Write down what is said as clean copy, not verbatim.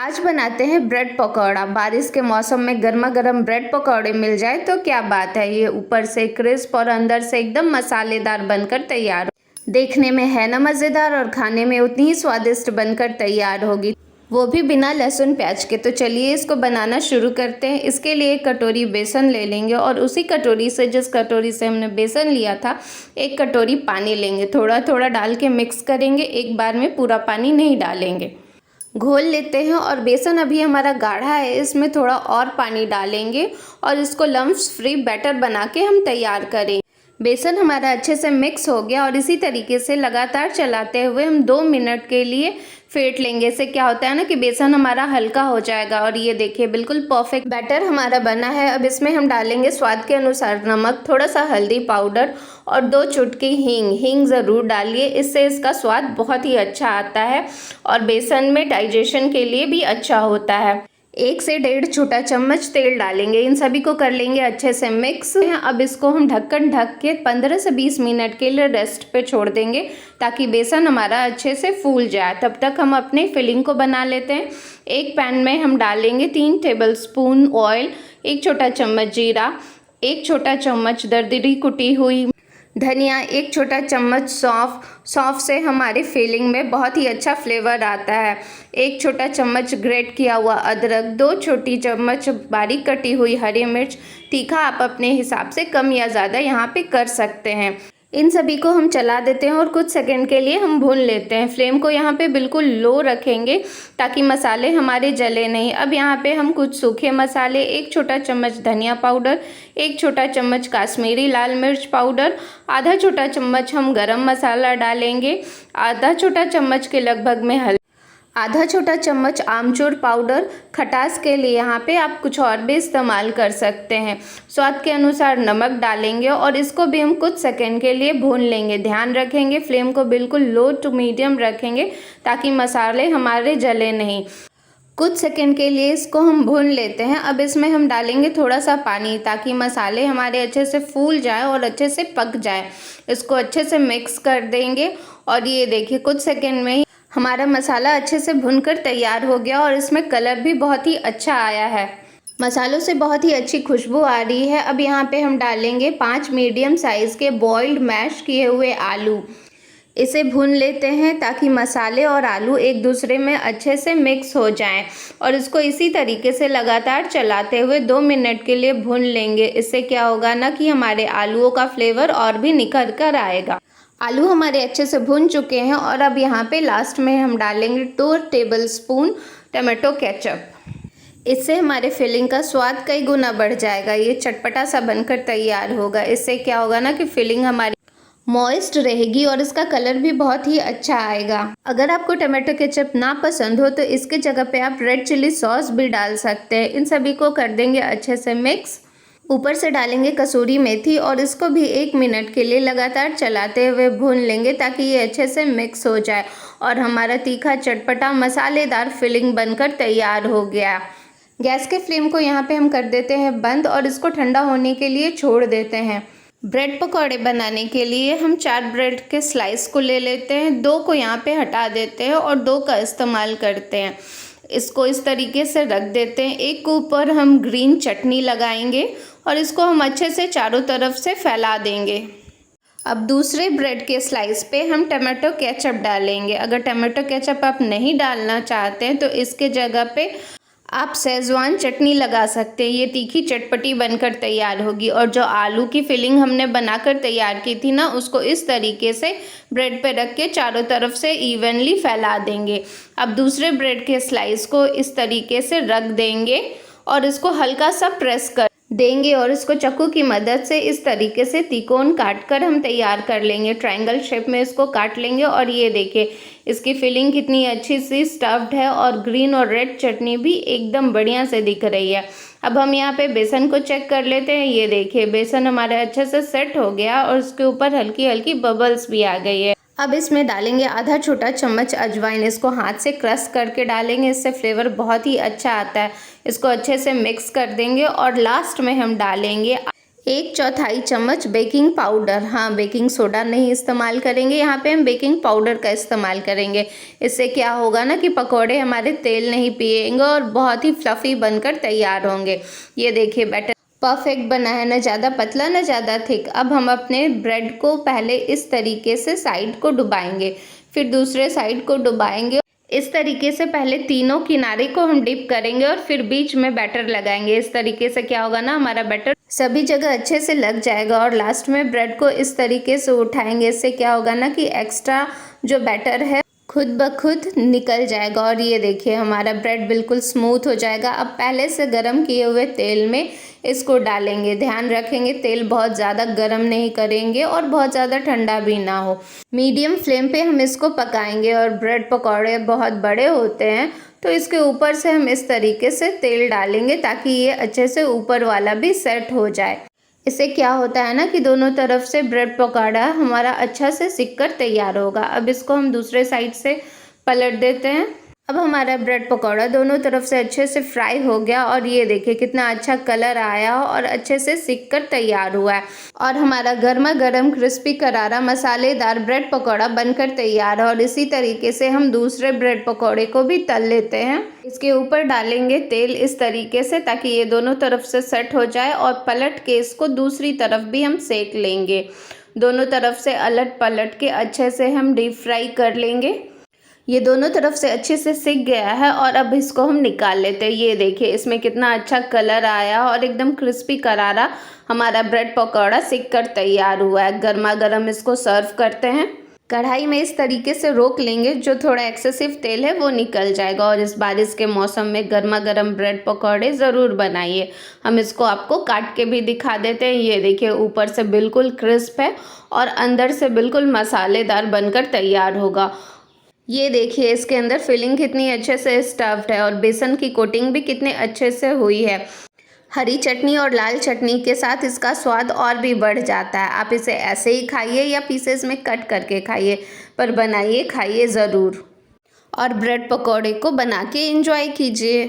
आज बनाते हैं ब्रेड पकौड़ा। बारिश के मौसम में गर्मा गर्म ब्रेड पकौड़े मिल जाए तो क्या बात है। ये ऊपर से क्रिस्प और अंदर से एकदम मसालेदार बनकर तैयार हो। देखने में है ना मज़ेदार, और खाने में उतनी ही स्वादिष्ट बनकर तैयार होगी, वो भी बिना लहसुन प्याज के। तो चलिए इसको बनाना शुरू करते हैं। इसके लिए एक कटोरी बेसन ले लेंगे और उसी कटोरी से, जिस कटोरी से हमने बेसन लिया था, एक कटोरी पानी लेंगे। थोड़ा थोड़ा डाल के मिक्स करेंगे, एक बार में पूरा पानी नहीं डालेंगे। घोल लेते हैं और बेसन अभी हमारा गाढ़ा है, इसमें थोड़ा और पानी डालेंगे और इसको लम्प्स फ्री बैटर बना के हम तैयार करें। बेसन हमारा अच्छे से मिक्स हो गया और इसी तरीके से लगातार चलाते हुए हम 2 मिनट के लिए फेंट लेंगे। इससे क्या होता है ना कि बेसन हमारा हल्का हो जाएगा। और ये देखिए बिल्कुल परफेक्ट बैटर हमारा बना है। अब इसमें हम डालेंगे स्वाद के अनुसार नमक, थोड़ा सा हल्दी पाउडर और 2 चुटकी हींग ज़रूर डालिए, इससे इसका स्वाद बहुत ही अच्छा आता है और बेसन में डाइजेशन के लिए भी अच्छा होता है। 1 से 1.5 छोटा चम्मच तेल डालेंगे। इन सभी को कर लेंगे अच्छे से मिक्स। अब इसको हम ढक्कन ढक के 15 से 20 मिनट के लिए रेस्ट पे छोड़ देंगे ताकि बेसन हमारा अच्छे से फूल जाए। तब तक हम अपने फिलिंग को बना लेते हैं। एक पैन में हम डालेंगे 3 टेबलस्पून ऑयल, 1 छोटा चम्मच जीरा, 1 छोटा चम्मच दरदरी कुटी हुई धनिया, 1 छोटा चम्मच सौंफ से हमारी फिलिंग में बहुत ही अच्छा फ्लेवर आता है। 1 छोटा चम्मच ग्रेट किया हुआ अदरक, 2 छोटी चम्मच बारीक कटी हुई हरी मिर्च। तीखा आप अपने हिसाब से कम या ज़्यादा यहाँ पे कर सकते हैं। इन सभी को हम चला देते हैं और कुछ सेकंड के लिए हम भून लेते हैं। फ्लेम को यहाँ पे बिल्कुल लो रखेंगे ताकि मसाले हमारे जले नहीं। अब यहाँ पे हम कुछ सूखे मसाले, 1 छोटा चम्मच धनिया पाउडर, 1 छोटा चम्मच काश्मीरी लाल मिर्च पाउडर, आधा छोटा चम्मच हम गरम मसाला डालेंगे, आधा छोटा चम्मच के लगभग में हल्दी, आधा छोटा चम्मच आमचूर पाउडर। खटास के लिए यहाँ पे आप कुछ और भी इस्तेमाल कर सकते हैं। स्वाद के अनुसार नमक डालेंगे और इसको भी हम कुछ सेकंड के लिए भून लेंगे। ध्यान रखेंगे फ्लेम को बिल्कुल लो टू मीडियम रखेंगे ताकि मसाले हमारे जले नहीं। कुछ सेकंड के लिए इसको हम भून लेते हैं। अब इसमें हम डालेंगे थोड़ा सा पानी ताकि मसाले हमारे अच्छे से फूल जाए और अच्छे से पक जाए। इसको अच्छे से मिक्स कर देंगे और ये देखिए कुछ सेकंड में ही हमारा मसाला अच्छे से भुनकर तैयार हो गया और इसमें कलर भी बहुत ही अच्छा आया है। मसालों से बहुत ही अच्छी खुशबू आ रही है। अब यहाँ पे हम डालेंगे 5 मीडियम साइज़ के बॉइल्ड मैश किए हुए आलू। इसे भून लेते हैं ताकि मसाले और आलू एक दूसरे में अच्छे से मिक्स हो जाएं और इसको इसी तरीके से लगातार चलाते हुए 2 मिनट के लिए भून लेंगे। इससे क्या होगा ना कि हमारे आलूओं का फ्लेवर और भी निखर कर आएगा। आलू हमारे अच्छे से भुन चुके हैं और अब यहाँ पे लास्ट में हम डालेंगे 2 टेबलस्पून टमाटो केचप। इससे हमारे फिलिंग का स्वाद कई गुना बढ़ जाएगा। ये चटपटा सा बनकर तैयार होगा। इससे क्या होगा ना कि फिलिंग हमारी मॉइस्ट रहेगी और इसका कलर भी बहुत ही अच्छा आएगा। अगर आपको टमाटो केचप ना पसंद हो तो इसके जगह पे आप रेड चिली सॉस भी डाल सकते हैं। इन सभी को कर देंगे अच्छे से मिक्स। ऊपर से डालेंगे कसूरी मेथी और इसको भी 1 मिनट के लिए लगातार चलाते हुए भून लेंगे ताकि ये अच्छे से मिक्स हो जाए और हमारा तीखा चटपटा मसालेदार फिलिंग बनकर तैयार हो गया। गैस के फ्लेम को यहाँ पे हम कर देते हैं बंद और इसको ठंडा होने के लिए छोड़ देते हैं। ब्रेड पकौड़े बनाने के लिए हम 4 ब्रेड के स्लाइस को ले लेते हैं, 2 को यहाँ पे हटा देते हैं और 2 का इस्तेमाल करते हैं। इसको इस तरीके से रख देते हैं। एक ऊपर हम ग्रीन चटनी लगाएंगे और इसको हम अच्छे से चारों तरफ से फैला देंगे। अब दूसरे ब्रेड के स्लाइस पे हम टमाटो केचप डालेंगे। अगर टमाटो केचप आप नहीं डालना चाहते हैं तो इसके जगह पे आप शेजवान चटनी लगा सकते हैं। ये तीखी चटपटी बनकर तैयार होगी। और जो आलू की फिलिंग हमने बनाकर तैयार की थी ना, उसको इस तरीके से ब्रेड पे रख के चारों तरफ से इवनली फैला देंगे। अब दूसरे ब्रेड के स्लाइस को इस तरीके से रख देंगे और इसको हल्का सा प्रेस कर देंगे और इसको चाकू की मदद से इस तरीके से तिकोन काट कर हम तैयार कर लेंगे। ट्रायंगल शेप में इसको काट लेंगे और ये देखिए इसकी फिलिंग कितनी अच्छी सी स्टफ्ड है और ग्रीन और रेड चटनी भी एकदम बढ़िया से दिख रही है। अब हम यहाँ पे बेसन को चेक कर लेते हैं। ये देखिए बेसन हमारे अच्छे से सेट हो गया और उसके ऊपर हल्की हल्की बबल्स भी आ गई है। अब इसमें डालेंगे आधा छोटा चम्मच अजवाइन। इसको हाथ से क्रश करके डालेंगे, इससे फ्लेवर बहुत ही अच्छा आता है। इसको अच्छे से मिक्स कर देंगे और लास्ट में हम डालेंगे एक चौथाई चम्मच बेकिंग पाउडर, हाँ बेकिंग सोडा नहीं इस्तेमाल करेंगे, यहाँ पे हम बेकिंग पाउडर का इस्तेमाल करेंगे। इससे क्या होगा ना कि पकोड़े हमारे तेल नहीं पिएंगे और बहुत ही फ्लफ़ी बनकर तैयार होंगे। ये देखिए बैटर परफेक्ट बना है, ना ज़्यादा पतला ना ज़्यादा थिक। अब हम अपने ब्रेड को पहले इस तरीके से साइड को डुबाएंगे, फिर दूसरे साइड को डुबाएंगे। इस तरीके से पहले तीनों किनारे को हम डिप करेंगे और फिर बीच में बैटर लगाएंगे। इस तरीके से क्या होगा ना, हमारा बैटर सभी जगह अच्छे से लग जाएगा और लास्ट में ब्रेड को इस तरीके से उठाएंगे। इससे क्या होगा ना कि एक्स्ट्रा जो बैटर है खुद ब खुद निकल जाएगा और ये देखिए हमारा ब्रेड बिल्कुल स्मूथ हो जाएगा। अब पहले से गरम किए हुए तेल में इसको डालेंगे। ध्यान रखेंगे तेल बहुत ज़्यादा गरम नहीं करेंगे और बहुत ज़्यादा ठंडा भी ना हो। मीडियम फ्लेम पे हम इसको पकाएंगे और ब्रेड पकौड़े बहुत बड़े होते हैं तो इसके ऊपर से हम इस तरीके से तेल डालेंगे ताकि ये अच्छे से ऊपर वाला भी सेट हो जाए। इससे क्या होता है ना कि दोनों तरफ से ब्रेड पकौड़ा हमारा अच्छा से सिक कर तैयार होगा। अब इसको हम दूसरे साइड से पलट देते हैं। अब हमारा ब्रेड पकौड़ा दोनों तरफ से अच्छे से फ्राई हो गया और ये देखिए कितना अच्छा कलर आया और अच्छे से सिक कर तैयार हुआ है और हमारा गर्मा गर्म क्रिस्पी करारा मसालेदार ब्रेड पकौड़ा बनकर तैयार है। और इसी तरीके से हम दूसरे ब्रेड पकौड़े को भी तल लेते हैं। इसके ऊपर डालेंगे तेल इस तरीके से ताकि ये दोनों तरफ से सेट हो जाए और पलट के इसको दूसरी तरफ भी हम सेक लेंगे। दोनों तरफ से अलट पलट के अच्छे से हम डीप फ्राई कर लेंगे। ये दोनों तरफ से अच्छे से सिक गया है और अब इसको हम निकाल लेते हैं। ये देखिए इसमें कितना अच्छा कलर आया और एकदम क्रिस्पी करारा हमारा ब्रेड पकौड़ा सिक कर तैयार हुआ है। गर्मा गर्म इसको सर्व करते हैं। कढ़ाई में इस तरीके से रोक लेंगे, जो थोड़ा एक्सेसिव तेल है वो निकल जाएगा। और इस बारिश के मौसम में गर्मा गर्म ब्रेड पकौड़े ज़रूर बनाइए। हम इसको आपको काट के भी दिखा देते हैं। ये देखिए ऊपर से बिल्कुल क्रिस्प है और अंदर से बिल्कुल मसालेदार बनकर तैयार होगा। ये देखिए इसके अंदर फिलिंग कितनी अच्छे से स्टफ्ड है और बेसन की कोटिंग भी कितने अच्छे से हुई है। हरी चटनी और लाल चटनी के साथ इसका स्वाद और भी बढ़ जाता है। आप इसे ऐसे ही खाइए या पीसेस में कट करके खाइए, पर बनाइए खाइए ज़रूर और ब्रेड पकौड़े को बना के एंजॉय कीजिए।